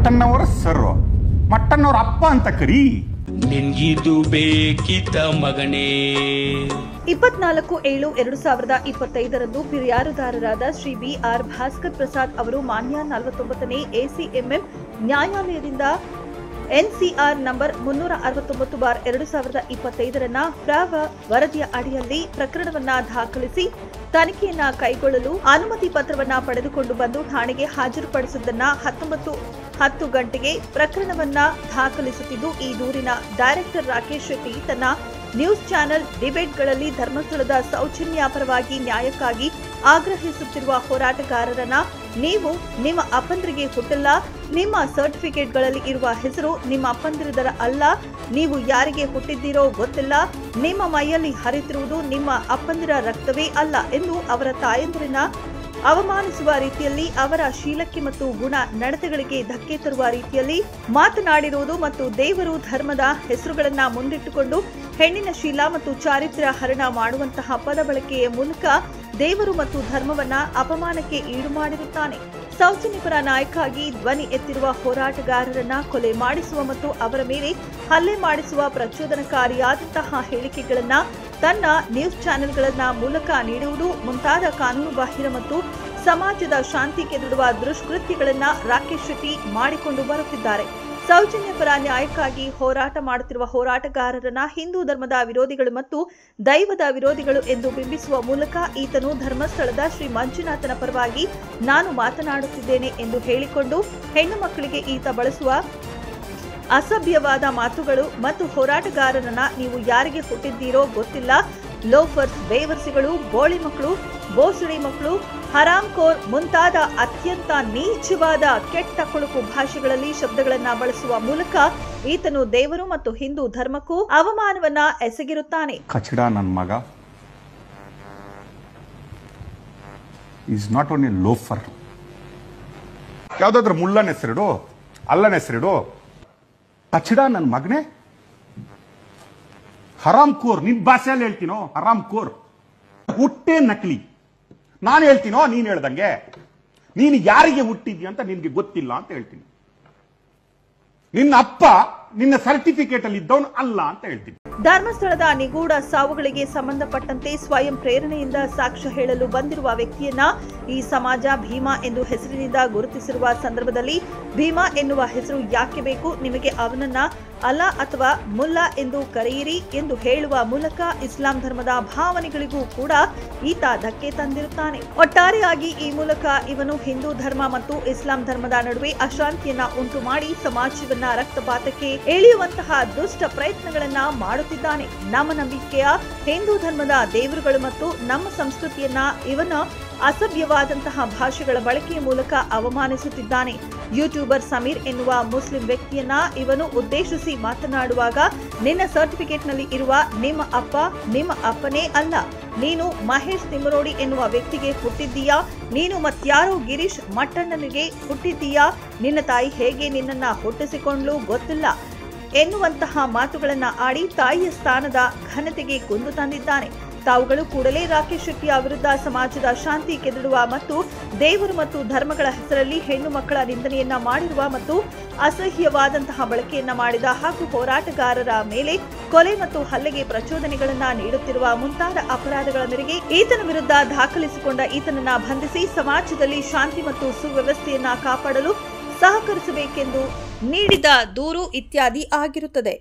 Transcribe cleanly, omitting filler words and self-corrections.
ಮಟ್ಟಣ್ಣವರ sir, ಮಟ್ಟಣ್ಣವ್ರ ಅಪ್ಪ ಅಂತ ಕರಿ. ನಿನ್ಗಿದು ಬೇಕಿತ ಮಗನೇ. 24/7/2025 ಫಿರ್ಯಾದುದಾರರಾದ ಶ್ರೀ BR ಭಾಸ್ಕರ್ ಪ್ರಸಾದ್ ಅವರು ಮಾನ್ಯ 49ನೇ ACMM ನ್ಯಾಯಾಲಯದಿಂದ NCR ನಂಬರ್ 369/2025 ಪ್ರಾವ ವರದಿಯ ಅಡಿಯಲ್ಲಿ ಪ್ರಕರಣವನ್ನ ದಾಖಲಿಸಿ ತನಿಖೆಯನ್ನ ಕೈಗೊಳ್ಳಲು ಅನುಮತಿ ಪತ್ರವನ್ನ ಪಡೆದುಕೊಂಡು ಬಂದು ಠಾಣೆಗೆ ಹಾಜರುಪಡಿಸಿದ್ದನ್ನ 19:10 ಗಂಟೆಗೆ ಪ್ರಕರಣವನ್ನ ದಾಖಲಿಸುತ್ತಿದ್ದು ಈ ದೂರಿನ ಡೈರೆಕ್ಟರ್ ರಾಕೇಶ್ ಶೆಟ್ಟಿ ತನ್ನ ನ್ಯೂಸ್ ಚಾನೆಲ್ ಡಿಬೇಟ್ಗಳಲ್ಲಿ ಧರ್ಮಸ್ಥಳದ ಸೌಜನ್ಯ ಪರವಾಗಿ ನ್ಯಾಯಕ್ಕಾಗಿ ಆಗ್ರಹಿಸುತ್ತಿರುವ ಹೋರಾಟಗಾರರನ್ನ ನೀವು ನಿಮ್ಮ ಅಪ್ಪಂದಿರಿಗೆ ಹುಟ್ಟಿಲ್ಲ, ನಿಮ್ಮ ಸರ್ಟಿಫಿಕೇಟ್ಗಳಲ್ಲಿ ಇರುವ ಹೆಸರು ನಿಮ್ಮ ಅಪ್ಪಂದಿರದರ ಅಲ್ಲ, ನೀವು ಯಾರಿಗೆ ಹುಟ್ಟಿದ್ದೀರೋ ಗೊತ್ತಿಲ್ಲ, ನಿಮ್ಮ ಮೈಯಲ್ಲಿ ಹರಿತಿರುವುದು ನಿಮ್ಮ ಅಪ್ಪಂದಿರ ರಕ್ತವೇ ಅಲ್ಲ ಎಂದು ಅವರ ತಾಯಂದಿರನ್ನ ಅವಮಾನಿಸುವ ರೀತಿಯಲ್ಲಿ ಅವರ ಶೀಲಕ್ಕೆ ಮತ್ತು ಗುಣ ನಡತೆಗಳಿಗೆ ಧಕ್ಕೆ ತರುವ ರೀತಿಯಲ್ಲಿ ಮಾತನಾಡಿರುವುದು ಮತ್ತು ದೇವರು ಧರ್ಮದ ಹೆಸರುಗಳನ್ನ ಮುಂದಿಟ್ಟುಕೊಂಡು ಹೆಣ್ಣಿನ ಶೀಲ ಮತ್ತು ಚಾರಿತ್ರ್ಯ ಹರಣ ಮಾಡುವಂತಹ ಪದ ಬಳಕೆಯ ಮೂಲಕ ದೇವರು ಮತ್ತು ಧರ್ಮವನ್ನ ಅಪಮಾನಕ್ಕೆ ಈಡು ಮಾಡಿರುತ್ತಾನೆ. ಸೌಜನ್ಯಪರ ನಾಯಕ್ಕಾಗಿ ಧ್ವನಿ ಎತ್ತಿರುವ ಹೋರಾಟಗಾರರನ್ನ ಕೊಲೆ ಮಾಡಿಸುವ ಮತ್ತು ಅವರ ಮೇಲೆ ಹಲ್ಲೆ ಮಾಡಿಸುವ ಪ್ರಚೋದನಕಾರಿಯಾದಂತಹ ಹೇಳಿಕೆಗಳನ್ನ ತನ್ನ ನ್ಯೂಸ್ ಚಾನೆಲ್ಗಳನ್ನ ಮೂಲಕ ನೀಡುವುದು ಮುಂತಾದ ಕಾನೂನು ಬಾಹಿರ ಮತ್ತು ಸಮಾಜದ ಶಾಂತಿ ಕೆದಡುವ ದುಷ್ಕೃತ್ಯಗಳನ್ನ ರಾಕೇಶ್ ಶೆಟ್ಟಿ ಮಾಡಿಕೊಂಡು ಬರುತ್ತಿದ್ದಾರೆ. ಸೌಜನ್ಯಪರ ನ್ಯಾಯಕ್ಕಾಗಿ ಹೋರಾಟ ಮಾಡುತ್ತಿರುವ ಹೋರಾಟಗಾರರನ್ನ ಹಿಂದೂ ಧರ್ಮದ ವಿರೋಧಿಗಳು ಮತ್ತು ದೈವದ ವಿರೋಧಿಗಳು ಎಂದು ಬಿಂಬಿಸುವ ಮೂಲಕ ಈತನು ಧರ್ಮಸ್ಥಳದ ಶ್ರೀ ಮಂಜುನಾಥನ ಪರವಾಗಿ ನಾನು ಮಾತನಾಡುತ್ತಿದ್ದೇನೆ ಎಂದು ಹೇಳಿಕೊಂಡು ಹೆಣ್ಣು ಮಕ್ಕಳಿಗೆ ಈತ ಬಳಸುವ ಅಸಭ್ಯವಾದ ಮಾತುಗಳು ಮತ್ತು ಹೋರಾಟಗಾರರನ್ನ ನೀವು ಯಾರಿಗೆ ಹುಟ್ಟಿದ್ದೀರೋ ಗೊತ್ತಿಲ್ಲ, ಲೋಫರ್ಸ್, ಬೇವರ್ಸಿಗಳು, ಬೋಳಿ ಮಕ್ಕಳು, ಬೋಸುಡಿ ಮಕ್ಕಳು, ಹರಾಮ್ಖೋರ್ ಮುಂತಾದ ಅತ್ಯಂತ ನೀಚವಾದ ಕೆಟ್ಟ ಕೊಳುಕು ಭಾಷೆಗಳಲ್ಲಿ ಶಬ್ದಗಳನ್ನ ಬಳಸುವ ಮೂಲಕ ಈತನು ದೇವರು ಮತ್ತು ಹಿಂದೂ ಧರ್ಮಕ್ಕೂ ಅವಮಾನವನ್ನ ಎಸಗಿರುತ್ತಾನೆ. ಕಚಡ ನನ್ನ ಮಗ ಈಸ್ ನಾಟ್ ಓನ್ಲಿ ಲೋಫರ್. ಯಾವ್ದಾದ್ರು ಮುಳ್ಳನ ಹೆಸರಿಡು, ಅಲ್ಲನ ಹೆಸರಿಡು. ಕಚಡ ನನ್ನ ಮಗನೇ, ಹರಾಮ್ ಕೋರ್. ನಿನ್ ಭಾಷೆಯಲ್ಲಿ ಹೇಳ್ತೀನೋ ಹರಾಮ್ ಕೋರ್, ಹುಟ್ಟೆ ನಕಲಿ. ನಾನು ಹೇಳ್ತೀನೋ ನೀನ್ ಹೇಳ್ದಂಗೆ, ನೀನು ಯಾರಿಗೆ ಹುಟ್ಟಿದ್ಯ ಅಂತ ನಿನ್ಗೆ ಗೊತ್ತಿಲ್ಲ ಅಂತ ಹೇಳ್ತೀನಿ. ನಿನ್ನ ಅಪ್ಪ ನಿನ್ನ ಸರ್ಟಿಫಿಕೇಟ್ ಅಲ್ಲಿ ಇದ್ದವನು ಅಲ್ಲ ಅಂತ ಹೇಳ್ತೀನಿ. ಧರ್ಮಸ್ಥಳದ ನಿಗೂಢ ಸಾವುಗಳಿಗೆ ಸಂಬಂಧಪಟ್ಟಂತೆ ಸ್ವಯಂ ಪ್ರೇರಣೆಯಿಂದ ಸಾಕ್ಷ್ಯ ಹೇಳಲು ಬಂದಿರುವ ವ್ಯಕ್ತಿಯನ್ನ ಈ ಸಮಾಜ ಭೀಮಾ ಎಂದು ಹೆಸರಿನಿಂದ ಗುರುತಿಸಿರುವ ಸಂದರ್ಭದಲ್ಲಿ ಭೀಮಾ ಎನ್ನುವ ಹೆಸರು ಯಾಕೆ ಬೇಕು, ನಿಮಗೆ ಅವನನ್ನ ಅಲ್ಲಾ ಅಥವಾ ಮುಲ್ಲಾ ಎಂದು ಕರೆಯಿರಿ ಎಂದು ಹೇಳುವ ಮೂಲಕ ಇಸ್ಲಾಂ ಧರ್ಮದ ಭಾವನೆಗಳಿಗೂ ಕೂಡ ಈತ ಧಕ್ಕೆ ತಂದಿರುತ್ತಾನೆ. ಒಟ್ಟಾರೆಯಾಗಿ ಈ ಮೂಲಕ ಇವನು ಹಿಂದೂ ಧರ್ಮ ಮತ್ತು ಇಸ್ಲಾಂ ಧರ್ಮದ ನಡುವೆ ಅಶಾಂತಿಯನ್ನ ಉಂಟು ಮಾಡಿ ಸಮಾಜವನ್ನ ರಕ್ತಪಾತಕ್ಕೆ ಎಳೆಯುವಂತಹ ದುಷ್ಟ ಪ್ರಯತ್ನಗಳನ್ನ ಮಾಡುತ್ತಿದ್ದಾನೆ. ನಮ್ಮ ನಂಬಿಕೆಯ ಹಿಂದೂ ಧರ್ಮದ ದೇವರುಗಳು ಮತ್ತು ನಮ್ಮ ಸಂಸ್ಕೃತಿಯನ್ನ ಇವನ ಅಸಭ್ಯವಾದಂತಹ ಭಾಷೆಗಳ ಬಳಕೆಯ ಮೂಲಕ ಅವಮಾನಿಸುತ್ತಿದ್ದಾನೆ. ಯೂಟ್ಯೂಬರ್ ಸಮೀರ್ ಎನ್ನುವ ಮುಸ್ಲಿಂ ವ್ಯಕ್ತಿಯನ್ನ ಇವನು ಉದ್ದೇಶಿಸಿ ಮಾತನಾಡುವಾಗ ನಿನ್ನ ಸರ್ಟಿಫಿಕೇಟ್ನಲ್ಲಿ ಇರುವ ನಿಮ್ಮ ಅಪ್ಪ ನಿಮ್ಮ ಅಪ್ಪನೇ ಅಲ್ಲ, ನೀನು ಮಹೇಶ್ ತಿಮ್ಮರೋಡಿ ಎನ್ನುವ ವ್ಯಕ್ತಿಗೆ ಹುಟ್ಟಿದ್ದೀಯಾ, ನೀನು ಮತ್ಯಾರೋ ಗಿರೀಶ್ ಮಟ್ಟಣ್ಣನಿಗೆ ಹುಟ್ಟಿದ್ದೀಯಾ, ನಿನ್ನ ತಾಯಿ ಹೇಗೆ ನಿನ್ನನ್ನ ಹುಟ್ಟಿಸಿಕೊಂಡ್ಲು ಗೊತ್ತಿಲ್ಲ ಎನ್ನುವಂತಹ ಮಾತುಗಳನ್ನ ಆಡಿ ತಾಯಿಯ ಸ್ಥಾನದ ಘನತೆಗೆ ಕುಂದು ತಂದಿದ್ದಾನೆ. ತಾವುಗಳು ಕೂಡಲೇ ರಾಕೇಶ್ ಶೆಟ್ಟಿಯ ವಿರುದ್ಧ ಸಮಾಜದ ಶಾಂತಿ ಕೆದಡುವ ಮತ್ತು ದೇವರು ಮತ್ತು ಧರ್ಮಗಳ ಹೆಸರಲ್ಲಿ ಹೆಣ್ಣು ಮಕ್ಕಳ ನಿಂದನೆಯನ್ನ ಮಾಡಿರುವ ಮತ್ತು ಅಸಹ್ಯವಾದಂತಹ ಬಳಕೆಯನ್ನ ಮಾಡಿದ ಹಾಗೂ ಹೋರಾಟಗಾರರ ಮೇಲೆ ಕೊಲೆ ಮತ್ತು ಹಲ್ಲೆಗೆ ಪ್ರಚೋದನೆಗಳನ್ನ ನೀಡುತ್ತಿರುವ ಮುಂತಾದ ಅಪರಾಧಗಳ ಮೇರೆಗೆ ಈತನ ವಿರುದ್ಧ ದಾಖಲಿಸಿಕೊಂಡ ಈತನನ್ನ ಬಂಧಿಸಿ ಸಮಾಜದಲ್ಲಿ ಶಾಂತಿ ಮತ್ತು ಸುವ್ಯವಸ್ಥೆಯನ್ನ ಕಾಪಾಡಲು ಸಹಕರಿಸಬೇಕೆಂದು ನೀಡಿದ ದೂರು ಇತ್ಯಾದಿ ಆಗಿರುತ್ತದೆ.